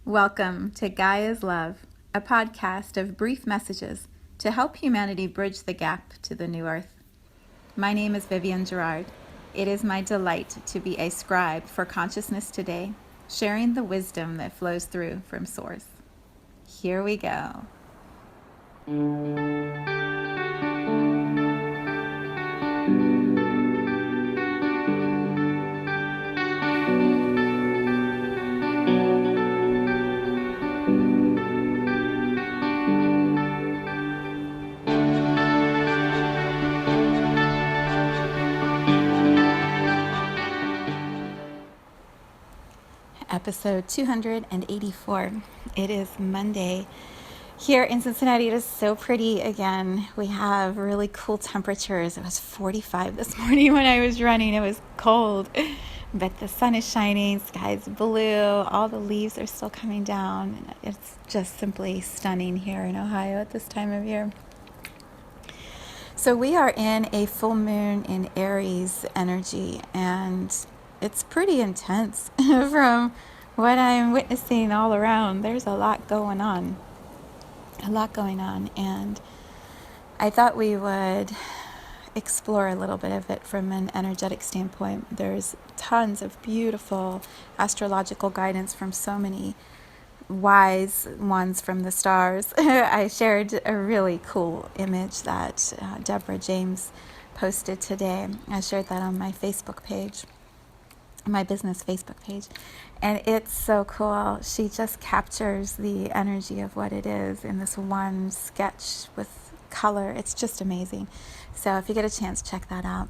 Welcome to Gaia's Love, a podcast of brief messages to help humanity bridge the gap to the new earth. My name is Vivienne Gerard. It is my delight to be a scribe for consciousness today, sharing the wisdom that flows through from Source. Here we go. Episode 284. It is Monday. Here in Cincinnati, it is so pretty again. We have really cool temperatures. It was 45 this morning when I was running. It was cold, but the sun is shining, sky is blue, all the leaves are still coming down. It's just simply stunning here in Ohio at this time of year. So we are in a full moon in Aries energy, and it's pretty intense from what I'm witnessing all around. There's a lot going on, and I thought we would explore a little bit of it from an energetic standpoint. There's tons of beautiful astrological guidance from so many wise ones from the stars. I shared a really cool image that Deborah James posted today. I shared that on my Facebook page, my business Facebook page, and it's so cool. She just captures the energy of what it is in this one sketch with color. It's just amazing. So if you get a chance, check that out.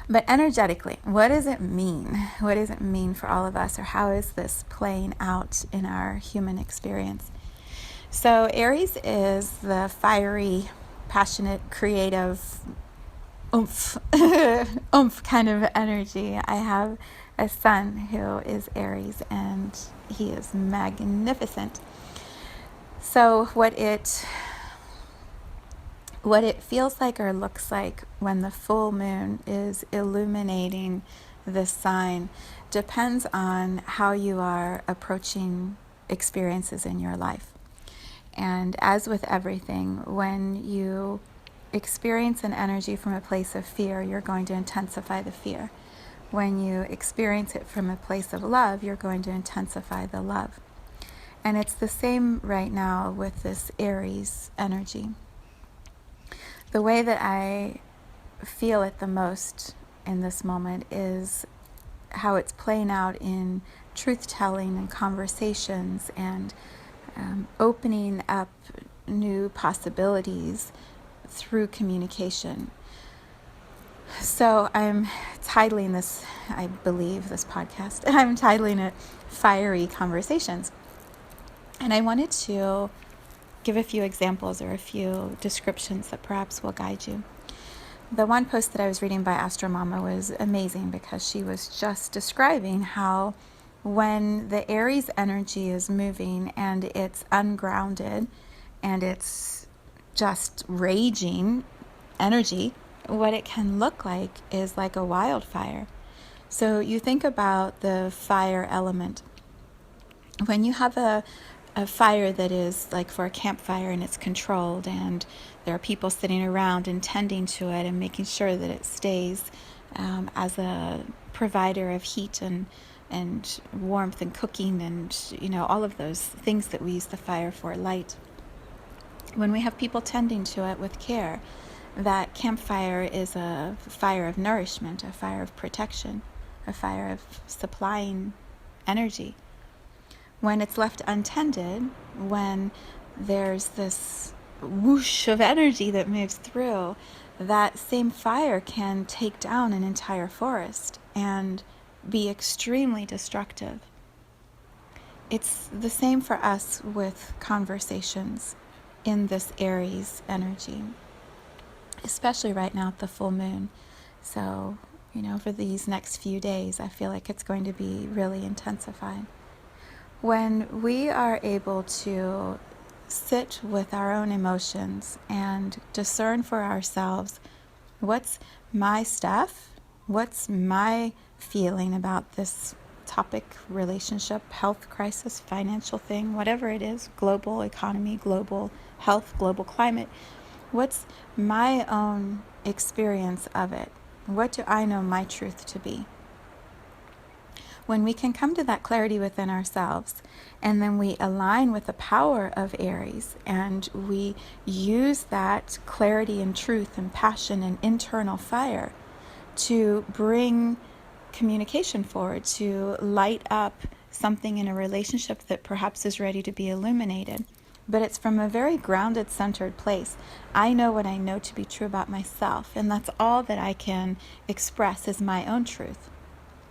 But energetically, what does it mean? What does it mean for all of us, or how is this playing out in our human experience? So Aries is the fiery, passionate, creative, oomph kind of energy. I have a son who is Aries, and he is magnificent. So what it feels like or looks like when the full moon is illuminating this sign depends on how you are approaching experiences in your life. And as with everything, when you experience an energy from a place of fear, you're going to intensify the fear. When you experience it from a place of love, you're going to intensify the love. And it's the same right now with this Aries energy. The way that I feel it the most in this moment is how it's playing out in truth-telling and conversations and opening up new possibilities through communication. So I'm titling this, I believe, this podcast, I'm titling it Fiery Conversations. And I wanted to give a few examples or a few descriptions that perhaps will guide you. The one post that I was reading by Astro Mama was amazing because she was just describing how when the Aries energy is moving and it's ungrounded and it's just raging energy, what it can look like is like a wildfire. So you think about the fire element. When you have a fire that is like for a campfire and it's controlled and there are people sitting around and tending to it and making sure that it stays as a provider of heat and warmth and cooking and all of those things that we use the fire for, light. When we have people tending to it with care, that campfire is a fire of nourishment, a fire of protection, a fire of supplying energy. When it's left untended, when there's this whoosh of energy that moves through, that same fire can take down an entire forest and be extremely destructive. It's the same for us with conversations in this Aries energy, especially right now at the full moon. So, for these next few days, I feel like it's going to be really intensified. When we are able to sit with our own emotions and discern for ourselves what's my stuff, what's my feeling about this topic, relationship, health crisis, financial thing, whatever it is, global economy, global health, global climate. What's my own experience of it? What do I know my truth to be? When we can come to that clarity within ourselves, and then we align with the power of Aries, and we use that clarity and truth and passion and internal fire to bring communication forward, to light up something in a relationship that perhaps is ready to be illuminated. But it's from a very grounded, centered place. I know what I know to be true about myself, and that's all that I can express is my own truth.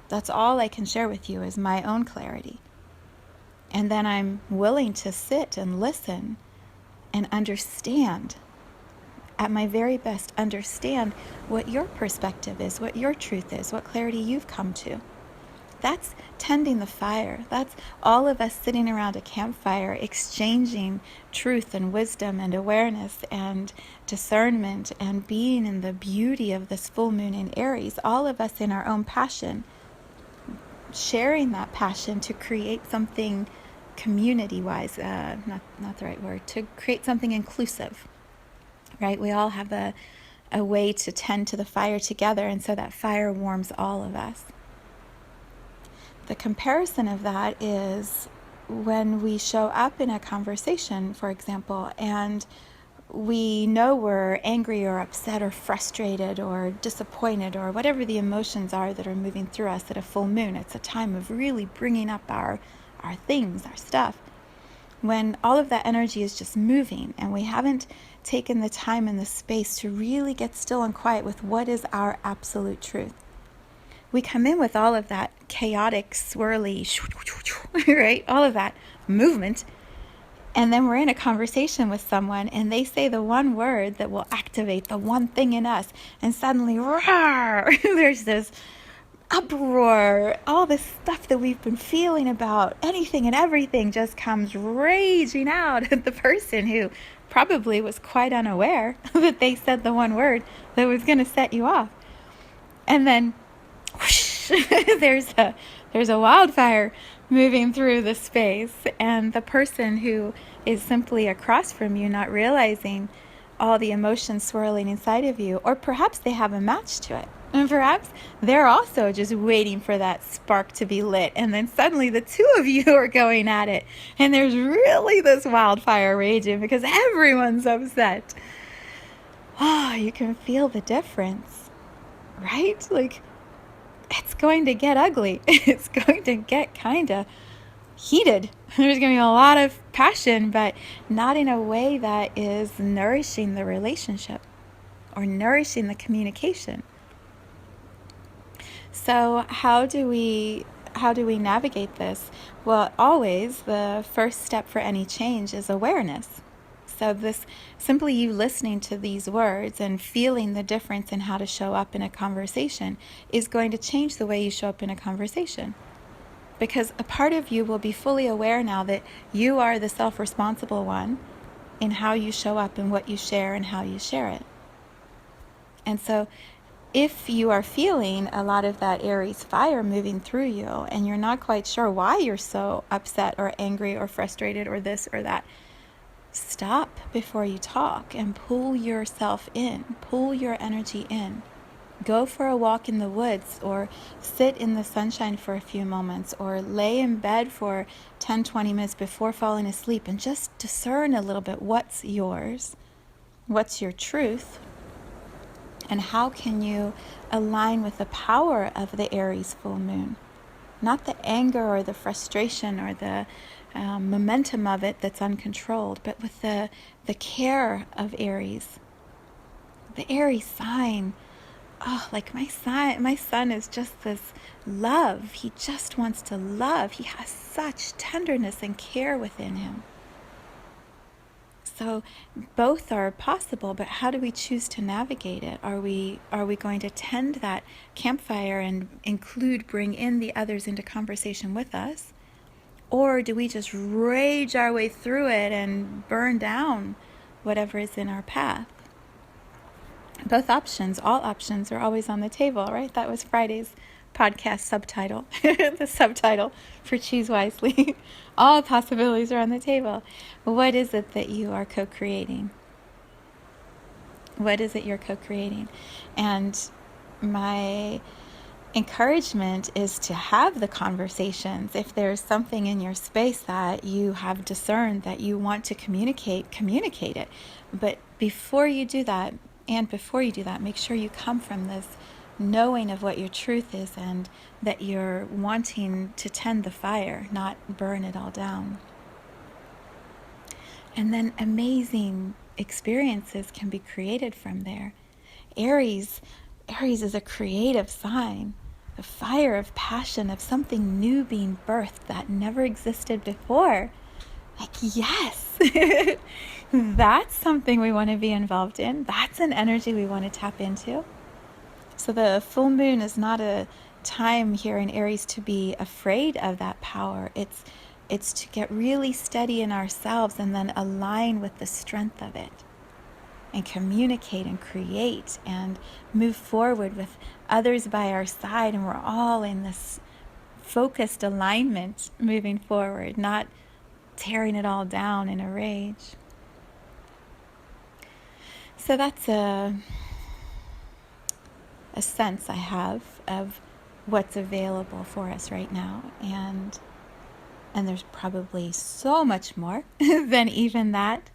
That's all I can share with you is my own clarity. And then I'm willing to sit and listen and understand, at my very best, understand what your perspective is, what your truth is, what clarity you've come to. That's tending the fire. That's all of us sitting around a campfire exchanging truth and wisdom and awareness and discernment and being in the beauty of this full moon in Aries, all of us in our own passion, sharing that passion to create something community-wise, not the right word, to create something inclusive, right? We all have a way to tend to the fire together, and so that fire warms all of us. The comparison of that is when we show up in a conversation, for example, and we know we're angry or upset or frustrated or disappointed or whatever the emotions are that are moving through us at a full moon. It's a time of really bringing up our things, our stuff. When all of that energy is just moving and we haven't taken the time and the space to really get still and quiet with what is our absolute truth. We come in with all of that chaotic, swirly, right? All of that movement. And then we're in a conversation with someone and they say the one word that will activate the one thing in us. And suddenly, roar, there's this uproar. All this stuff that we've been feeling about anything and everything just comes raging out at the person who probably was quite unaware that they said the one word that was going to set you off. And then whoosh, there's a wildfire moving through the space, and the person who is simply across from you, not realizing all the emotions swirling inside of you, or perhaps they have a match to it, and perhaps they're also just waiting for that spark to be lit, and then suddenly the two of you are going at it, and there's really this wildfire raging because everyone's upset. Oh, you can feel the difference, right? Like, it's going to get ugly. It's going to get kind of heated. There's going to be a lot of passion, but not in a way that is nourishing the relationship or nourishing the communication. So how do we navigate this? Well, always the first step for any change is awareness. So this, simply you listening to these words and feeling the difference in how to show up in a conversation is going to change the way you show up in a conversation. Because a part of you will be fully aware now that you are the self-responsible one in how you show up and what you share and how you share it. And so if you are feeling a lot of that Aries fire moving through you and you're not quite sure why you're so upset or angry or frustrated or this or that, stop before you talk and pull yourself in, pull your energy in. Go for a walk in the woods or sit in the sunshine for a few moments or lay in bed for 10-20 minutes before falling asleep and just discern a little bit what's yours, what's your truth, and how can you align with the power of the Aries full moon. Not the anger or the frustration or the momentum of it that's uncontrolled, but with the care of Aries. The Aries sign, oh, like my son is just this love. He just wants to love. He has such tenderness and care within him. So both are possible, but how do we choose to navigate it? Are we going to tend that campfire and bring in the others into conversation with us? Or do we just rage our way through it and burn down whatever is in our path? Both options, all options are always on the table, right? That was Friday's podcast subtitle, the subtitle for Choose Wisely. All possibilities are on the table. What is it that you are co-creating? What is it you're co-creating? And my encouragement is to have the conversations. If there's something in your space that you have discerned that you want to communicate, communicate it. But before you do that, make sure you come from this knowing of what your truth is and that you're wanting to tend the fire, not burn it all down. And then amazing experiences can be created from there. Aries is a creative sign, the fire of passion, of something new being birthed that never existed before. Like, yes, that's something we want to be involved in. That's an energy we want to tap into. So the full moon is not a time here in Aries to be afraid of that power. It's to get really steady in ourselves and then align with the strength of it and communicate and create and move forward with others by our side. And we're all in this focused alignment moving forward, not tearing it all down in a rage. So that's a sense I have of what's available for us right now. And there's probably so much more than even that.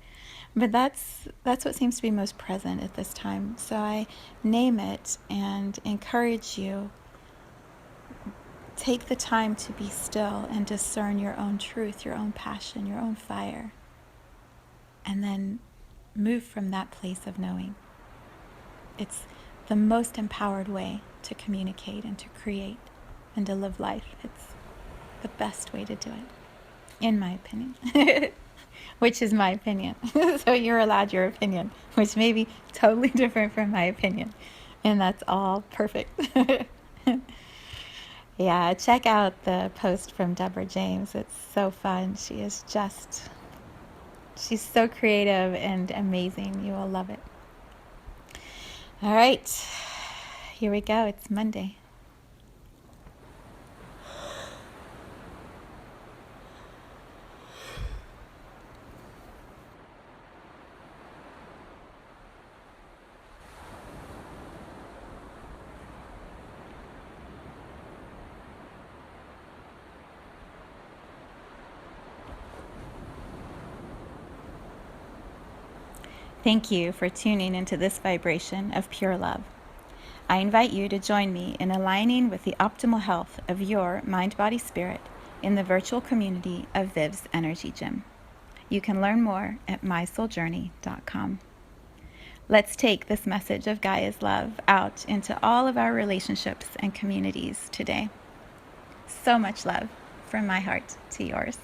But that's what seems to be most present at this time. So I name it and encourage you. Take the time to be still and discern your own truth, your own passion, your own fire. And then move from that place of knowing. It's the most empowered way to communicate and to create and to live life. It's the best way to do it, in my opinion. Which is my opinion. So you're allowed your opinion, which may be totally different from my opinion. And that's all perfect. Yeah, check out the post from Deborah James. It's so fun. She's so creative and amazing. You will love it. All right, here we go. It's Monday. Thank you for tuning into this vibration of pure love. I invite you to join me in aligning with the optimal health of your mind, body, spirit in the virtual community of Viv's Energy Gym. You can learn more at mysouljourney.com. Let's take this message of Gaia's love out into all of our relationships and communities today. So much love from my heart to yours.